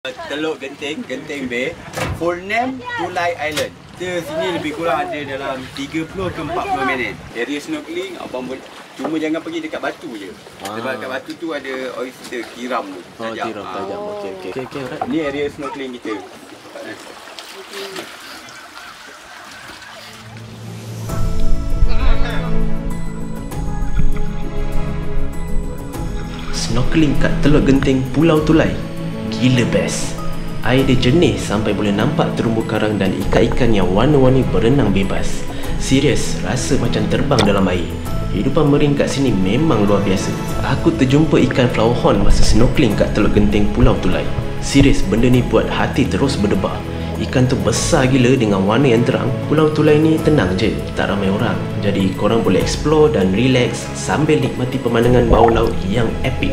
Teluk Genting, Genting Bay. Full name Tulai Island. Kita sini lebih kurang ada dalam 30 ke 40 minit. Area snorkeling abang boleh, cuma jangan pergi dekat batu je. Sebab dekat batu tu ada oyster tiram tu. Tiram tajam. Okey, alright. Ni area snorkeling kita. Snorkeling kat Teluk Genting, Pulau Tulai. Gila best. Air dia jernih sampai boleh nampak terumbu karang dan ikan-ikan yang warna-warni berenang bebas. Serius, rasa macam terbang dalam air. Hidupan marine kat sini memang luar biasa. Aku terjumpa ikan flowerhorn masa snorkeling kat Teluk Genting, Pulau Tulai. Serius, benda ni buat hati terus berdebar. Ikan tu besar gila dengan warna yang terang. Pulau Tulai ni tenang je, tak ramai orang. Jadi korang boleh explore dan relax sambil nikmati pemandangan bawah laut yang epic.